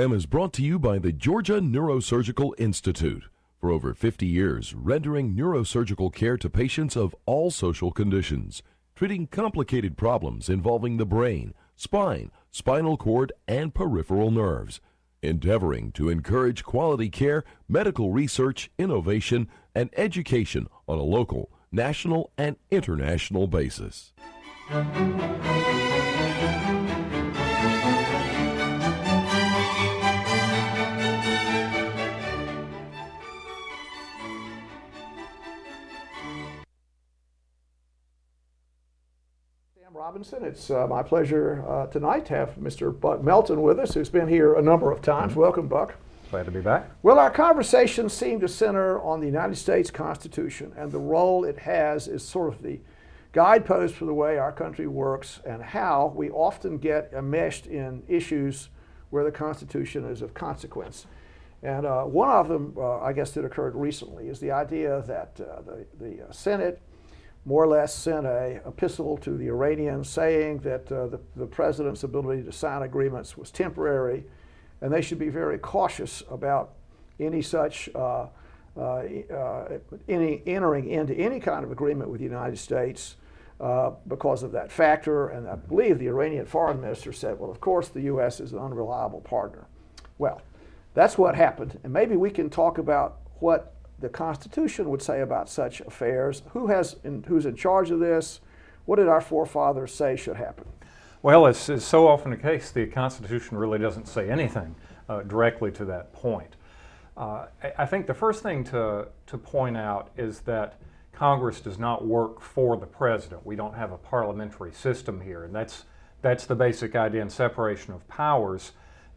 Is brought to you by the Georgia Neurosurgical Institute. For over 50 years, rendering neurosurgical care to patients of all social conditions, treating complicated problems involving the brain, spine, spinal cord, and peripheral nerves, endeavoring to encourage quality care, medical research, innovation, and education on a local, national, and international basis. Robinson. It's my pleasure tonight to have Mr. Buck Melton with us, who's been here a number of times. Welcome, Buck. Glad to be back. Well, our conversations seem to center on the United States Constitution and the role it has as sort of the guidepost for the way our country works and how we often get enmeshed in issues where the Constitution is of consequence. And one of them, I guess, that occurred recently is the idea that the Senate more or less sent an epistle to the Iranians saying that the president's ability to sign agreements was temporary, and they should be very cautious about any such entering into any kind of agreement with the United States because of that factor. And I believe the Iranian foreign minister said, well, of course the U.S. is an unreliable partner. Well, that's what happened, and maybe we can talk about what the Constitution would say about such affairs. Who's in charge of this? What did our forefathers say should happen? Well, as is so often the case, the Constitution really doesn't say anything directly to that point. I think the first thing to point out is that Congress does not work for the president. We don't have a parliamentary system here, and that's the basic idea in separation of powers,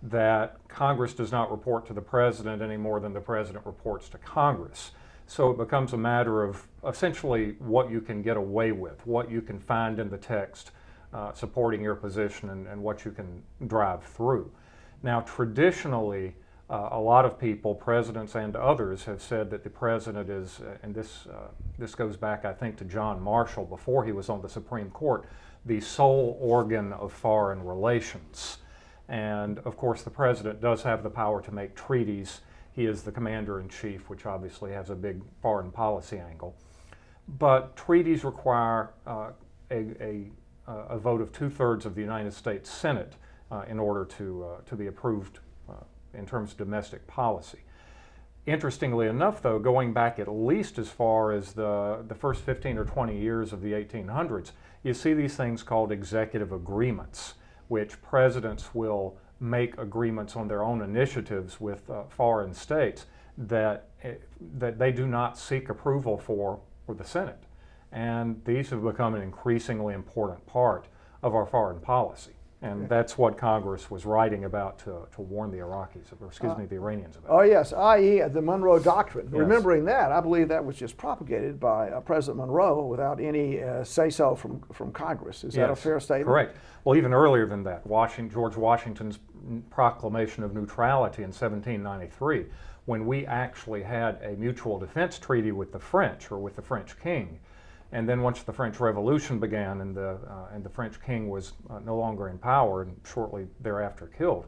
that Congress does not report to the president any more than the president reports to Congress. So it becomes a matter of essentially what you can get away with, what you can find in the text supporting your position, and what you can drive through. Now, traditionally, a lot of people, presidents and others, have said that the president is, and this goes back, I think, to John Marshall before he was on the Supreme Court, the sole organ of foreign relations. And of course, the president does have the power to make treaties. He is the commander-in-chief, which obviously has a big foreign policy angle. But treaties require a vote of 2/3 of the United States Senate in order to be approved in terms of domestic policy. Interestingly enough, though, going back at least as far as the first 15 or 20 years of the 1800s, you see these things called executive agreements, which presidents will make agreements on their own initiatives with foreign states that they do not seek approval for the Senate. And these have become an increasingly important part of our foreign policy. And that's what Congress was writing about to warn the Iraqis, or excuse me, the Iranians about. Oh yes, i.e. the Monroe Doctrine. Yes. Remembering that, I believe that was just propagated by President Monroe without any say-so from Congress. Is that a fair statement? Correct. Well, even earlier than that, George Washington's proclamation of neutrality in 1793, when we actually had a mutual defense treaty with the French, or with the French king. And then once the French Revolution began and the French king was no longer in power and shortly thereafter killed,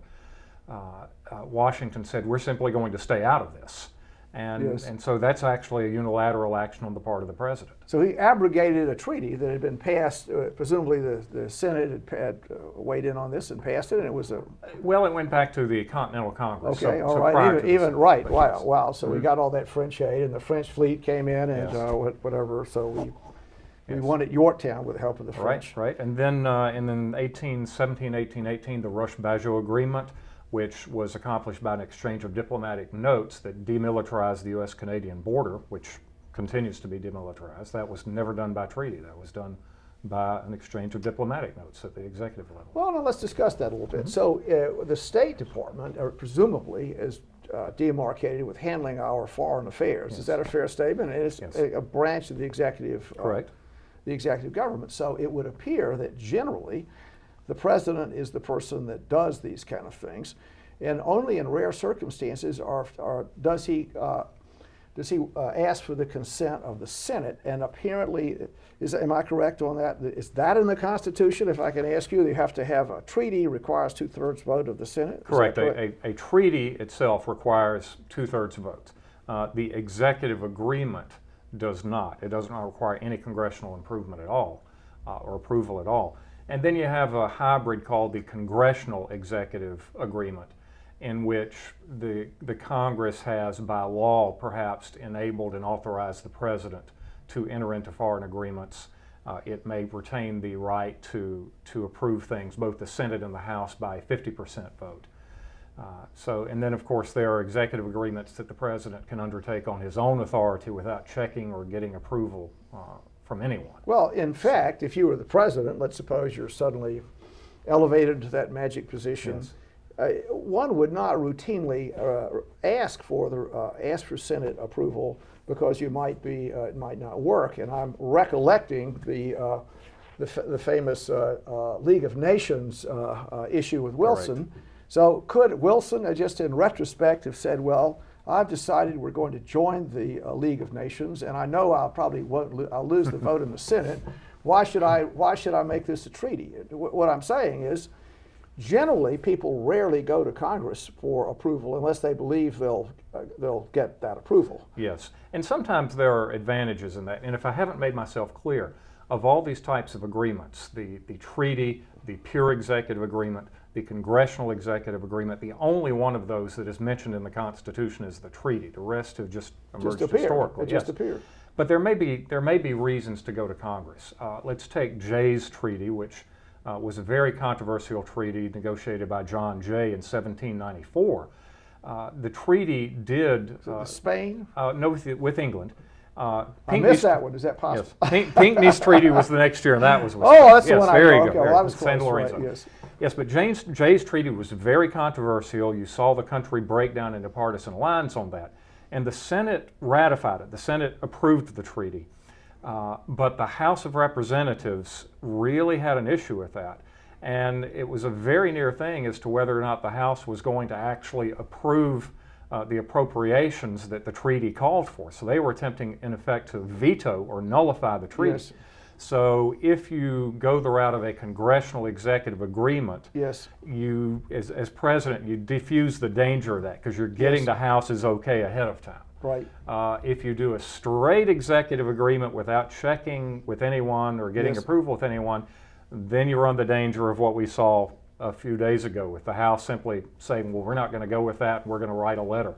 Washington said, we're simply going to stay out of this. And so that's actually a unilateral action on the part of the president. So he abrogated a treaty that had been passed, presumably the Senate had weighed in on this and passed it, and it was a... Well, it went back to the Continental Congress. Okay, so all right, even right, wow, yes. wow. So we got all that French aid, and the French fleet came in and whatever, so we won at Yorktown with the help of the French. Right. And then in 1818, the Rush-Bagot Agreement, which was accomplished by an exchange of diplomatic notes that demilitarized the U.S.-Canadian border, which continues to be demilitarized. That was never done by treaty. That was done by an exchange of diplomatic notes at the executive level. Well, now let's discuss that a little bit. So the State Department, presumably, is demarcated with handling our foreign affairs. Yes. Is that a fair statement? It is a branch of the executive. Correct. The executive government. So it would appear that generally the president is the person that does these kind of things, and only in rare circumstances does he does he ask for the consent of the Senate? And apparently, am I correct on that? Is that in the Constitution? If I can ask you, you have to have a treaty requires 2/3 vote of the Senate? Correct. A treaty itself requires 2/3 votes. The executive agreement does not. It does not require any congressional improvement at all or approval at all. And then you have a hybrid called the Congressional Executive Agreement, in which the Congress has, by law, perhaps enabled and authorized the president to enter into foreign agreements. It may retain the right to approve things, both the Senate and the House, by 50% vote. And then, of course, there are executive agreements that the president can undertake on his own authority without checking or getting approval from anyone. Well, in fact, if you were the president, let's suppose you're suddenly elevated to that magic position. Yes. One would not routinely ask for Senate approval because you might be it might not work. And I'm recollecting the famous League of Nations issue with Wilson. Right. So could Wilson, just in retrospect, have said, "Well, I've decided we're going to join the League of Nations, and I know I'll lose the vote in the Senate. Why should I make this a treaty?" What I'm saying is, generally, people rarely go to Congress for approval unless they believe they'll get that approval. Yes, and sometimes there are advantages in that. And if I haven't made myself clear, of all these types of agreements, the treaty, the pure executive agreement, the congressional executive agreement, the only one of those that is mentioned in the Constitution is the treaty. The rest have just emerged historically. It just appeared. But there may be reasons to go to Congress. Let's take Jay's Treaty, which was a very controversial treaty negotiated by John Jay in 1794. The treaty did... Spain? No, with England. I missed that one. Is that possible? Yes. Pinckney's Treaty was the next year, and that was with Oh, that's Spain. the one There I you okay, go. well, I was San close, Lorenzo. right, yes. Yes, but Jay's Treaty was very controversial. You saw the country break down into partisan lines on that. And the Senate ratified it. The Senate approved the treaty. But the House of Representatives really had an issue with that. And it was a very near thing as to whether or not the House was going to actually approve the appropriations that the treaty called for. So they were attempting, in effect, to veto or nullify the treaty. Yes. So if you go the route of a congressional executive agreement, Yes. you, as president, you diffuse the danger of that because you're getting Yes. the House's okay ahead of time. Right. If you do a straight executive agreement without checking with anyone or getting Yes. approval with anyone, then you run the danger of what we saw a few days ago with the House simply saying, well, we're not going to go with that, we're going to write a letter.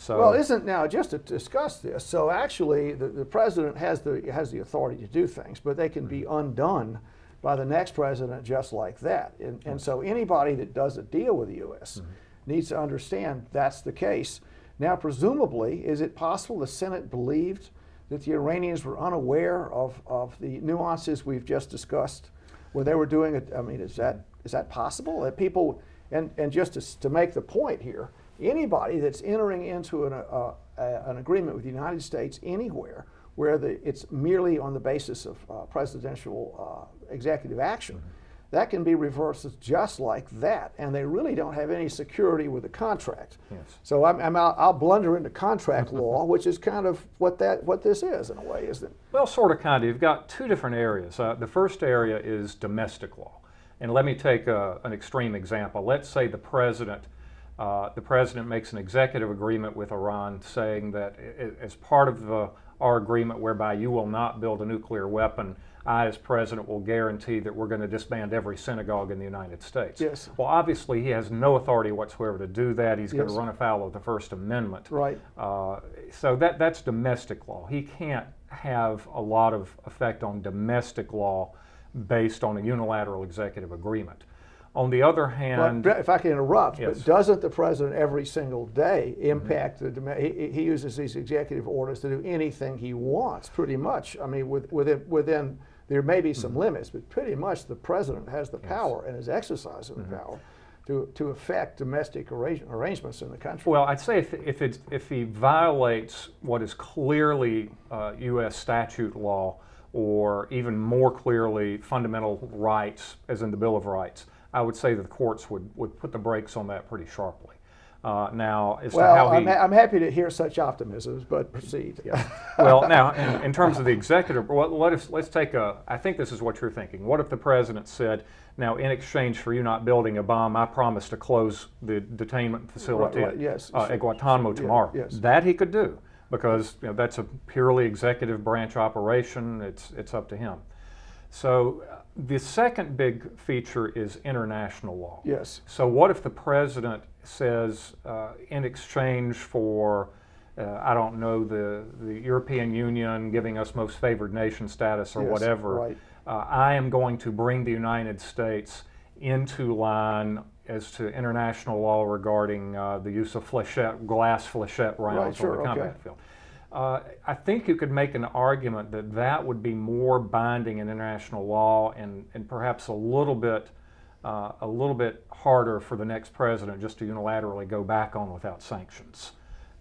Well, now, just to discuss this, so actually the president has the authority to do things, but they can be undone by the next president just like that. And so anybody that does a deal with the U.S. needs to understand that's the case. Now, presumably, is it possible the Senate believed that the Iranians were unaware of the nuances we've just discussed when they were doing it? I mean, is that possible? That people, and just to make the point here, anybody that's entering into an agreement with the United States anywhere where it's merely on the basis of presidential executive action, that can be reversed just like that, and they really don't have any security with the contract. Yes. So I'll blunder into contract law, which is kind of what this is in a way, isn't it? Well, sort of, kind of. You've got two different areas. The first area is domestic law, and let me take an extreme example. Let's say the president makes an executive agreement with Iran saying that as part of our agreement whereby you will not build a nuclear weapon, I, as president, will guarantee that we're going to disband every synagogue in the United States. Yes. Well, obviously, he has no authority whatsoever to do that. He's going to Yes. run afoul of the First Amendment. Right. So that's domestic law. He can't have a lot of effect on domestic law based on a unilateral executive agreement. On the other hand, But if I can interrupt, Yes. but doesn't the president every single day impact he uses these executive orders to do anything he wants, pretty much? I mean, within there may be some limits, but pretty much the president has the power and is exercising the power to affect domestic arrangements in the country. well, I'd say if he violates what is clearly U.S. statute law, or even more clearly fundamental rights, as in the Bill of Rights, I would say that the courts would put the brakes on that pretty sharply. Now, as to Well, how he... I'm happy to hear such optimisms, but proceed. Yeah. Well, now, in terms of the executive, let's take I think this is what you're thinking. What if the president said, now, in exchange for you not building a bomb, I promise to close the detainment facility Right, yes, at Guantanamo tomorrow. yes. That he could do, because that's a purely executive branch operation. It's up to him. So the second big feature is international law. Yes. So what if the president says, in exchange for, I don't know, the European Union giving us most favored nation status or Yes, whatever, right. I am going to bring the United States into line as to international law regarding the use of glass flechette rounds sure, on the combat okay. field. I think you could make an argument that would be more binding in international law and perhaps a little bit harder for the next president just to unilaterally go back on without sanctions.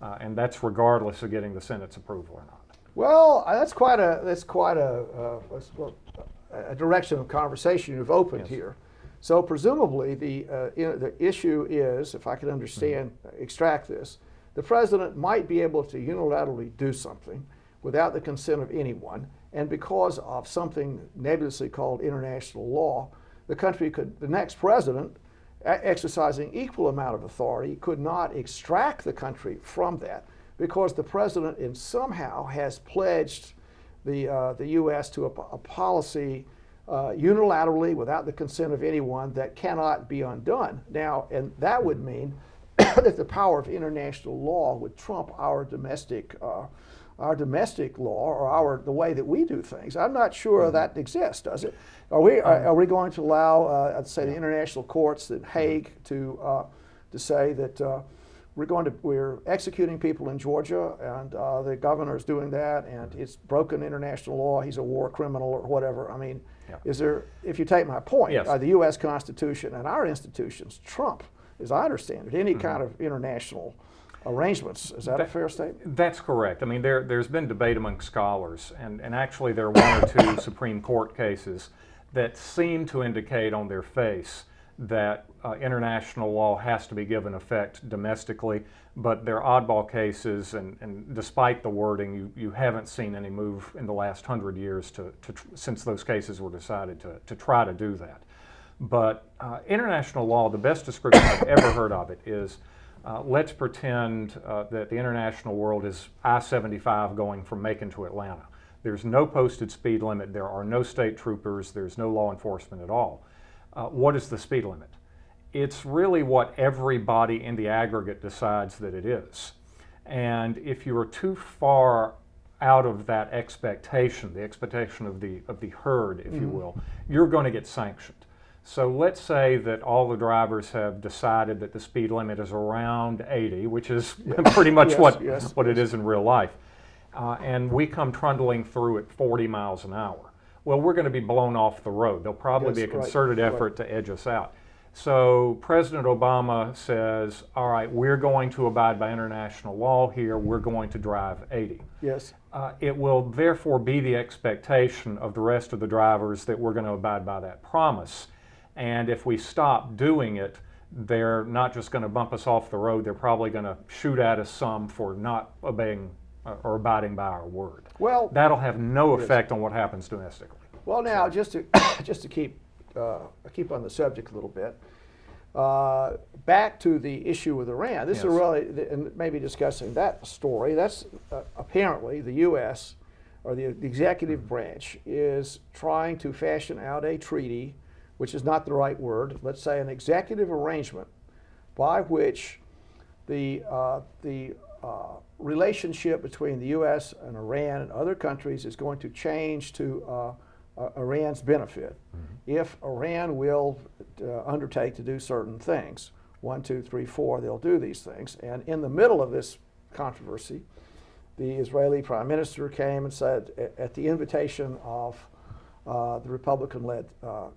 And that's regardless of getting the Senate's approval or not. Well, that's quite a direction of conversation you've opened Yes. here. So presumably the issue is, if I could understand, extract this, the president might be able to unilaterally do something without the consent of anyone, and because of something nebulously called international law, the next president, exercising equal amount of authority, could not extract the country from that, because the president somehow has pledged the U.S. to a policy unilaterally without the consent of anyone that cannot be undone. Now, and that would mean that the power of international law would trump our domestic law or the way that we do things. I'm not sure that exists, does it? Are we going to allow, let's say, the international courts in Hague to say that we're executing people in Georgia and the governor is doing that and it's broken international law, he's a war criminal or whatever? I mean, is there, if you take my point, Yes. The U.S. Constitution and our institutions trump, as I understand it, any kind of international arrangements. Is that a fair statement? That's correct. I mean, there's been debate among scholars, and actually there are one or two Supreme Court cases that seem to indicate on their face that international law has to be given effect domestically, but they're oddball cases, and despite the wording, you haven't seen any move in the last 100 years since those cases were decided to try to do that. But international law, the best description I've ever heard of it is, let's pretend that the international world is I-75 going from Macon to Atlanta. There's no posted speed limit, there are no state troopers, there's no law enforcement at all. What is the speed limit? It's really what everybody in the aggregate decides that it is. And if you are too far out of that expectation, the expectation of the herd, if you will, you're going to get sanctioned. So let's say that all the drivers have decided that the speed limit is around 80, which is pretty much what it is in real life. And we come trundling through at 40 miles an hour. Well, we're going to be blown off the road. There'll probably be a concerted effort to edge us out. So President Obama says, all right, we're going to abide by international law here. We're going to drive 80. Yes. It will therefore be the expectation of the rest of the drivers that we're going to abide by that promise. And if we stop doing it, they're not just going to bump us off the road, they're probably going to shoot at us some for not obeying or abiding by our word. Well, that'll have no effect on what happens domestically. Well, now, just to keep on the subject a little bit, back to the issue with Iran. This is really, and maybe discussing that story. That's apparently the U.S. or the executive branch is trying to fashion out a treaty, which is not the right word. Let's say an executive arrangement by which the relationship between the U.S. and Iran and other countries is going to change to Iran's benefit if Iran will undertake to do certain things. 1, 2, 3, 4, they'll do these things. And in the middle of this controversy, the Israeli Prime Minister came and said, at the invitation of the Republican-led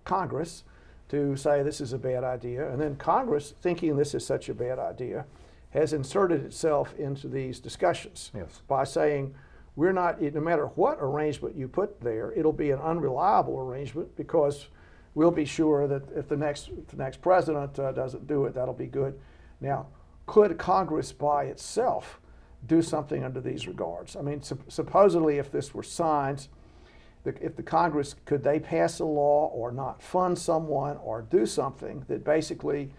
Congress, to say this is a bad idea. And then Congress, thinking this is such a bad idea, has inserted itself into these discussions by saying, we're not, no matter what arrangement you put there, it'll be an unreliable arrangement because we'll be sure that if the next president doesn't do it, that'll be good. Now, could Congress by itself do something under these regards? I mean, supposedly if this were signed, if the Congress, could they pass a law or not fund someone or do something that basically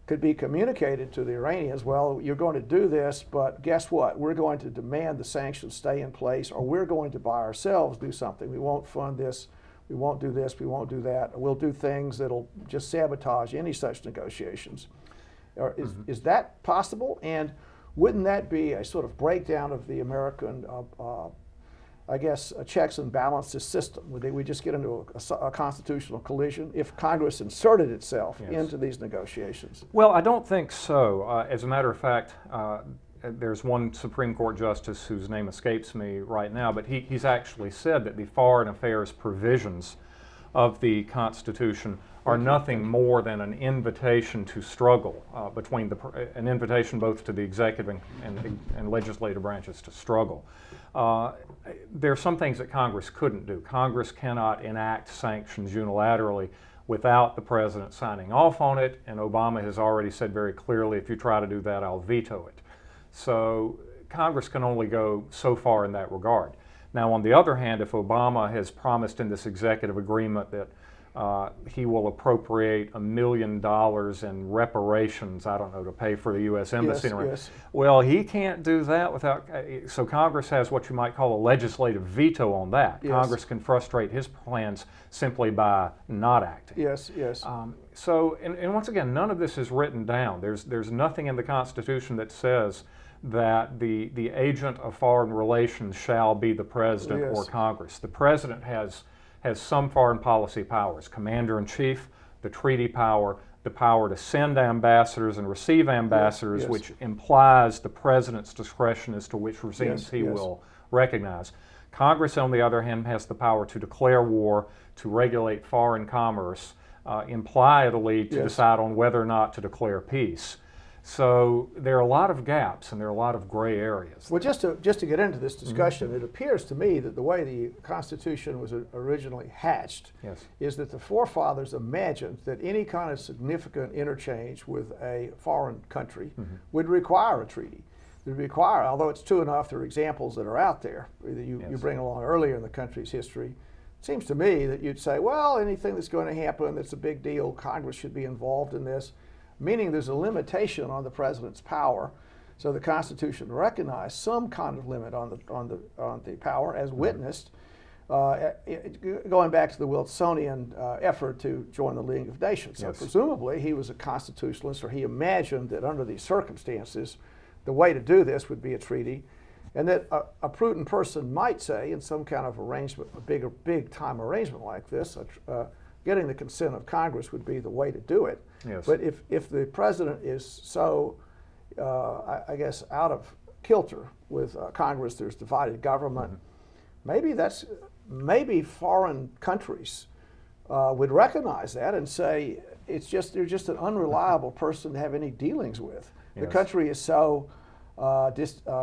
could be communicated to the Iranians? Well, you're going to do this, but guess what? We're going to demand the sanctions stay in place, or we're going to by ourselves do something. We won't fund this, we won't do this, we won't do that. We'll do things that'll just sabotage any such negotiations. Is that possible? And wouldn't that be a sort of breakdown of the American I guess, checks and balances system? Would we just get into a constitutional collision if Congress inserted itself into these negotiations? Well, I don't think so. As a matter of fact, there's one Supreme Court justice whose name escapes me right now, but he's actually said that the foreign affairs provisions of the Constitution are nothing more than an invitation to struggle between an invitation both to the executive and legislative branches to struggle. There are some things that Congress couldn't do. Congress cannot enact sanctions unilaterally without the president signing off on it, and Obama has already said very clearly, if you try to do that, I'll veto it. So Congress can only go so far in that regard. Now, on the other hand, if Obama has promised in this executive agreement that he will appropriate $1 million in reparations, I don't know, to pay for the U.S. Embassy. Yes. Well, he can't do that without, so Congress has what you might call a legislative veto on that. Yes. Congress can frustrate his plans simply by not acting. Yes. So, and once again, none of this is written down. There's nothing in the Constitution that says that the agent of foreign relations shall be the president or Congress. The president has some foreign policy powers: commander-in-chief, the treaty power, the power to send ambassadors and receive ambassadors, which implies the president's discretion as to which regimes he will recognize. Congress, on the other hand, has the power to declare war, to regulate foreign commerce, impliedly to decide on whether or not to declare peace. So there are a lot of gaps and there are a lot of gray areas. Well, just to get into this discussion, it appears to me that the way the Constitution was originally hatched is that the forefathers imagined that any kind of significant interchange with a foreign country would require a treaty. It would require, although it's true enough, there are examples that are out there that you bring along earlier in the country's history. It seems to me that you'd say, well, anything that's going to happen that's a big deal, Congress should be involved in this. Meaning there's a limitation on the president's power, so the Constitution recognized some kind of limit on the power, as witnessed going back to the Wilsonian effort to join the League of Nations. So presumably he was a constitutionalist, or he imagined that under these circumstances, the way to do this would be a treaty, and that a prudent person might say, in some kind of arrangement, a big time arrangement like this, getting the consent of Congress would be the way to do it. But if the president is so, I guess, out of kilter with Congress, there's divided government, maybe foreign countries would recognize that and say, they're just an unreliable person to have any dealings with. The country is so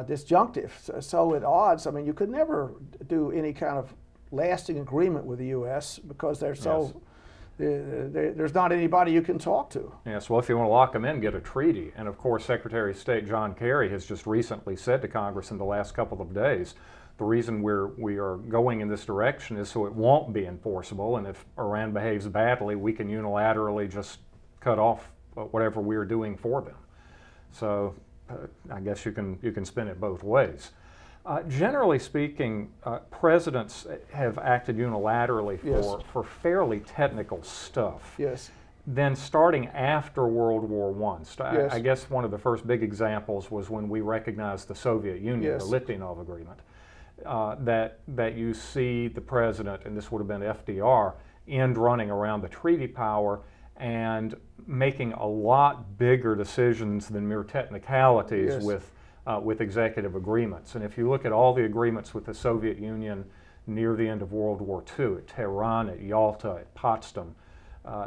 disjunctive, so at odds. I mean, you could never do any kind of lasting agreement with the U.S. because they're so there's not anybody you can talk to. Yes, well, if you want to lock them in, get a treaty. And of course, Secretary of State John Kerry has just recently said to Congress in the last couple of days, the reason we are going in this direction is so it won't be enforceable, and if Iran behaves badly, we can unilaterally just cut off whatever we're doing for them. So I guess you can spin it both ways. Generally speaking, presidents have acted unilaterally for fairly technical stuff. Then starting after World War I, I guess one of the first big examples was when we recognized the Soviet Union, the Litvinov Agreement, that you see the president, and this would have been FDR, end running around the treaty power and making a lot bigger decisions than mere technicalities with executive agreements. And if you look at all the agreements with the Soviet Union near the end of World War II, at Tehran, at Yalta, at Potsdam,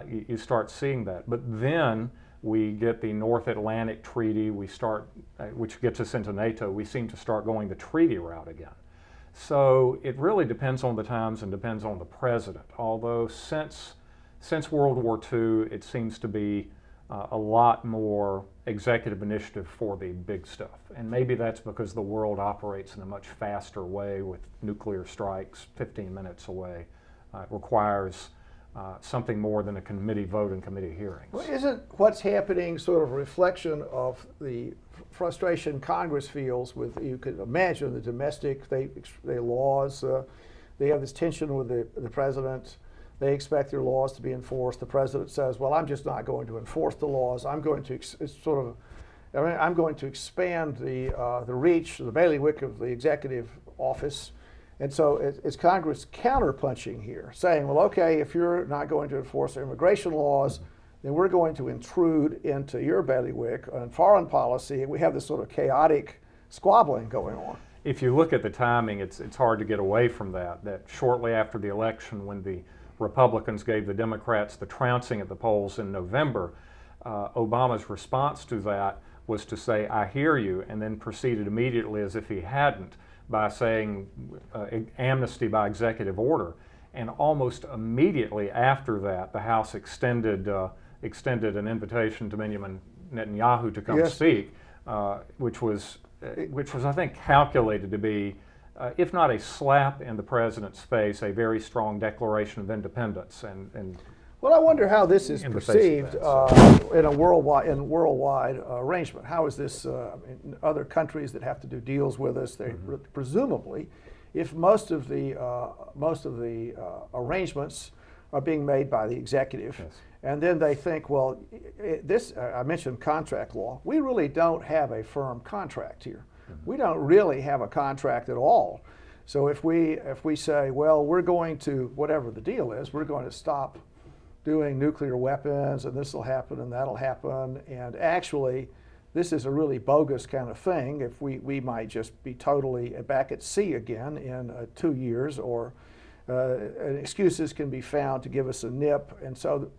you start seeing that. But then we get the North Atlantic Treaty, which gets us into NATO. We seem to start going the treaty route again. So it really depends on the times and depends on the president. Although since World War II, it seems to be a lot more executive initiative for the big stuff. And maybe that's because the world operates in a much faster way with nuclear strikes 15 minutes away. It requires something more than a committee vote and committee hearings. Well, isn't what's happening sort of a reflection of the frustration Congress feels with, you could imagine, the domestic they laws, they have this tension with the president. They expect their laws to be enforced. The president says, well, I'm just not going to enforce the laws. I'm going to I'm going to expand the reach, the bailiwick of the executive office. And so it's Congress counterpunching here, saying, well, okay, if you're not going to enforce immigration laws, then we're going to intrude into your bailiwick on foreign policy. We have this sort of chaotic squabbling going on. If you look at the timing, it's hard to get away from that shortly after the election, when the Republicans gave the Democrats the trouncing at the polls in November, Obama's response to that was to say, I hear you, and then proceeded immediately as if he hadn't by saying amnesty by executive order. And almost immediately after that, the House extended an invitation to Benjamin Netanyahu to come speak, which was, I think, calculated to be, if not a slap in the president's face, a very strong declaration of independence. And well, I wonder how this is perceived in a worldwide arrangement. How is this in other countries that have to do deals with us? They presumably, if most of the arrangements are being made by the executive, and then they think, well, I mentioned contract law. We really don't have a firm contract here. We don't really have a contract at all. So if we say, well, we're going to, whatever the deal is, we're going to stop doing nuclear weapons, and this will happen and that'll happen, and actually this is a really bogus kind of thing. If we might just be totally back at sea again in 2 years, or excuses can be found to give us a nip, and so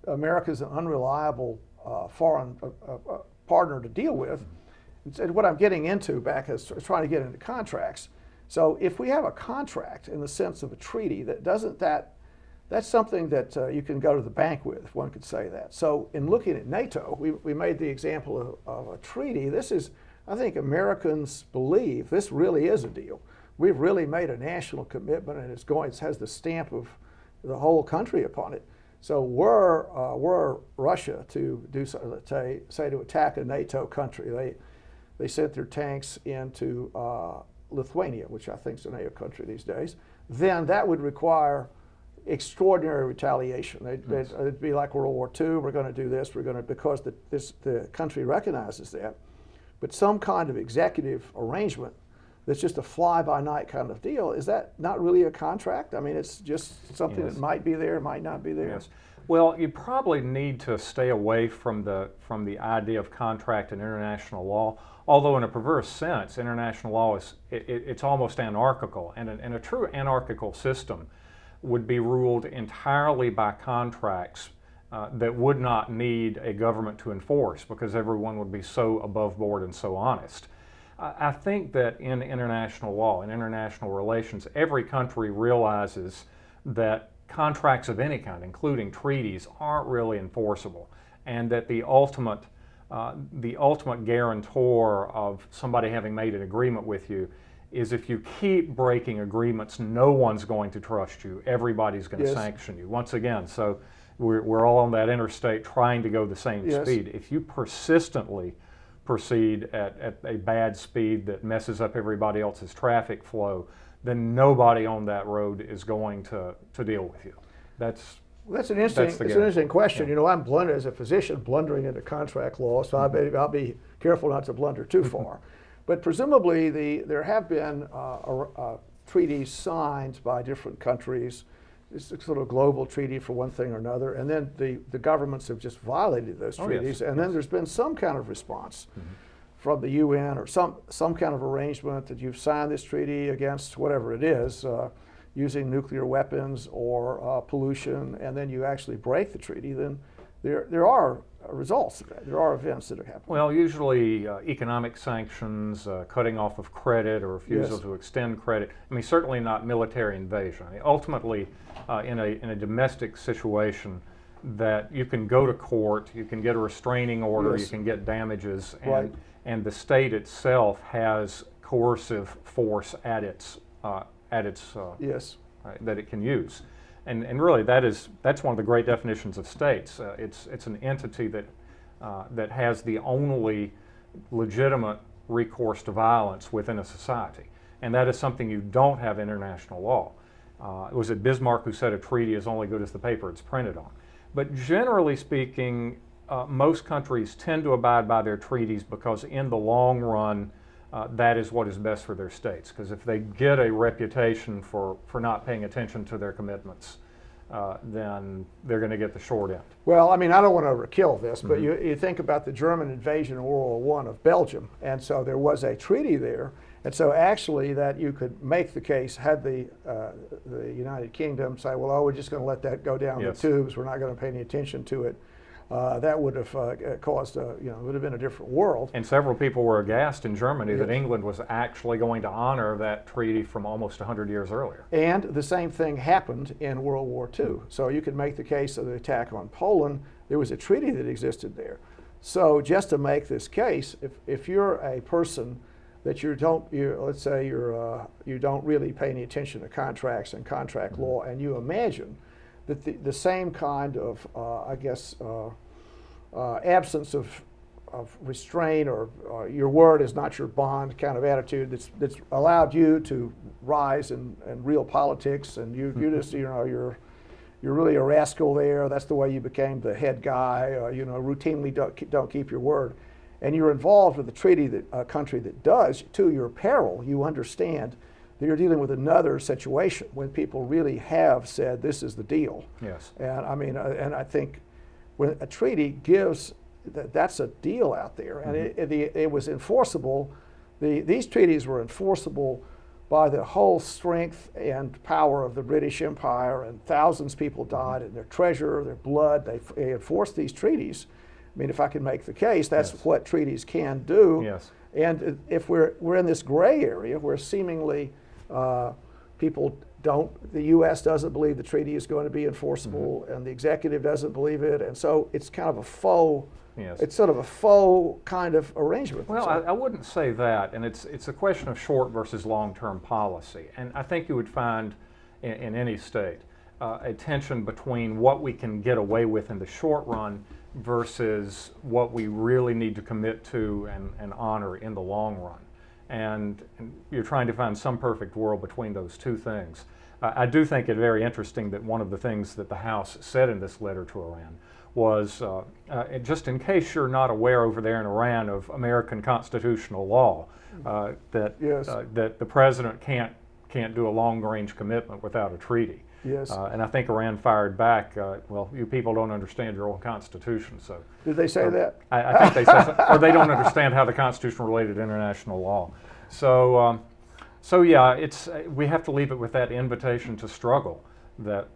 America's an unreliable foreign partner to deal with. And what I'm getting into back is trying to get into contracts. So if we have a contract in the sense of a treaty, that's something that you can go to the bank with, if one could say that. So in looking at NATO, we made the example of a treaty. This is, I think Americans believe this really is a deal. We've really made a national commitment, and it has the stamp of the whole country upon it. So were Russia to do so, say to attack a NATO country, they sent their tanks into Lithuania, which I think is a NATO country these days, then that would require extraordinary retaliation. It'd be like World War II. We're going to do this. Because the country recognizes that. But some kind of executive arrangement that's just a fly-by-night kind of deal, is that not really a contract? I mean, it's just something that might be there, might not be there. Yes. Well, you probably need to stay away from the idea of contract in international law. Although in a perverse sense, international law it's almost anarchical, and a true anarchical system would be ruled entirely by contracts that would not need a government to enforce, because everyone would be so above board and so honest. I think that in international law, in international relations, every country realizes that contracts of any kind, including treaties, aren't really enforceable, and that the ultimate guarantor of somebody having made an agreement with you is if you keep breaking agreements, no one's going to trust you. Everybody's going to sanction you. Once again, so we're all on that interstate trying to go the same speed. If you persistently proceed at a bad speed that messes up everybody else's traffic flow, then nobody on that road is going to deal with you. That's an interesting question. Yeah. You know, I'm as a physician blundering into contract law, so I'll be careful not to blunder too far. But presumably there have been treaties signed by different countries. It's a sort of global treaty for one thing or another, and then the governments have just violated those treaties, and then there's been some kind of response from the UN or some kind of arrangement that you've signed this treaty against whatever it is, using nuclear weapons or pollution, and then you actually break the treaty, then there are results of that. There are events that are happening. Well, usually economic sanctions, cutting off of credit or refusal to extend credit. I mean, certainly not military invasion. I mean, ultimately, in a domestic situation, that you can go to court, you can get a restraining order, Yes. you can get damages, Right. and the state itself has coercive force at its Yes. that it can use, and really that's one of the great definitions of states. It's an entity that has the only legitimate recourse to violence within a society, and that is something you don't have in international law. Was it Bismarck who said a treaty is only good as the paper it's printed on? But generally speaking, most countries tend to abide by their treaties because in the long run, that is what is best for their states. Because if they get a reputation for not paying attention to their commitments, then they're going to get the short end. Well, I mean, I don't want to overkill this, but you think about the German invasion in World War I of Belgium, and so there was a treaty there, and so actually that you could make the case had the United Kingdom say, well, we're just going to let that go down Yes. the tubes, we're not going to pay any attention to it. That would have caused, it would have been a different world. And several people were aghast in Germany that England was actually going to honor that treaty from almost 100 years earlier. And the same thing happened in World War II. So you could make the case of the attack on Poland. There was a treaty that existed there. So just to make this case, if you're a person that you don't really pay any attention to contracts and contract law, and you imagine that the same kind of, absence of restraint or your word is not your bond kind of attitude that's allowed you to rise in real politics, and you just you're really a rascal there. That's the way you became the head guy. Routinely don't keep your word, and you're involved with a treaty that a country that does to your peril. You understand that you're dealing with another situation when people really have said this is the deal. Yes. And I mean, and I think when a treaty gives, that's a deal out there, and it was enforceable. These treaties were enforceable by the whole strength and power of the British Empire, and thousands of people died, and their treasure, their blood, they enforced these treaties. I mean, if I can make the case, that's Yes. what treaties can do. Yes. And if we're in this gray area where seemingly people the U.S. doesn't believe the treaty is going to be enforceable, and the executive doesn't believe it, and so it's kind of a faux. Yes. It's sort of a faux kind of arrangement. Well, So- I wouldn't say that, and it's a question of short versus long-term policy. And I think you would find in any state a tension between what we can get away with in the short run versus what we really need to commit to and honor in the long run. And you're trying to find some perfect world between those two things. I do think it very interesting that one of the things that the House said in this letter to Iran was, just in case you're not aware over there in Iran of American constitutional law, that the president can't do a long-range commitment without a treaty. Yes. And I think Iran fired back, well, you people don't understand your own constitution, so. Did they say that? I think they said, or they don't understand how the Constitution related to international law. So yeah, we have to leave it with that invitation to struggle that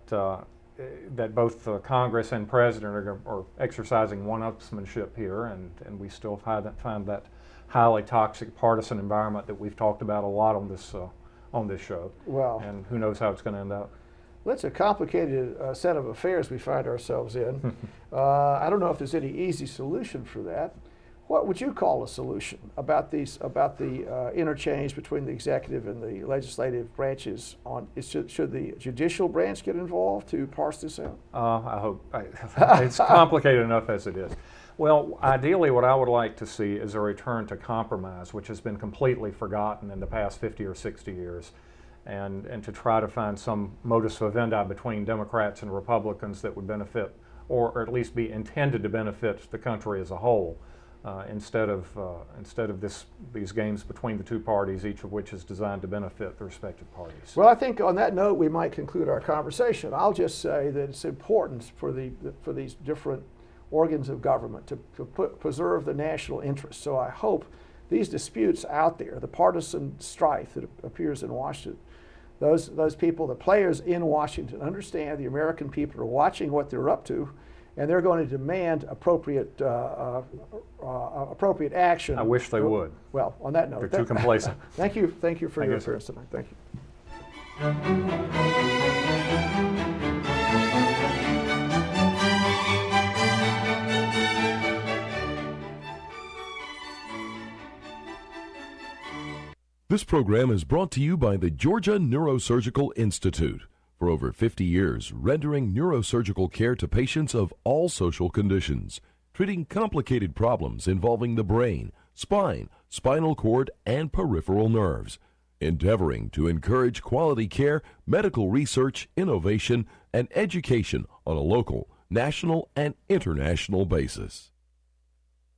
both Congress and President are exercising one-upsmanship here, and we still find that highly toxic partisan environment that we've talked about a lot on this show. Wow. And who knows how it's going to end up. Well, it's a complicated set of affairs we find ourselves in. I don't know if there's any easy solution for that. What would you call a solution about the interchange between the executive and the legislative branches? Should the judicial branch get involved to parse this out? I hope. It's complicated enough as it is. Well, ideally what I would like to see is a return to compromise, which has been completely forgotten in the past 50 or 60 years. And to try to find some modus vivendi between Democrats and Republicans that would benefit, or at least be intended to benefit the country as a whole, instead of these games between the two parties, each of which is designed to benefit the respective parties. Well, I think on that note we might conclude our conversation. I'll just say that it's important for these different organs of government to preserve the national interest. So I hope these disputes out there, the partisan strife that appears in Washington, those people, the players in Washington, understand the American people are watching what they're up to, and they're going to demand appropriate action. I wish they would. Well, on that note, They're too complacent. Thank you for your you, sir. appearance tonight. Thank you. This program is brought to you by the Georgia Neurosurgical Institute. For over 50 years, rendering neurosurgical care to patients of all social conditions, treating complicated problems involving the brain, spine, spinal cord, and peripheral nerves, endeavoring to encourage quality care, medical research, innovation, and education on a local, national, and international basis.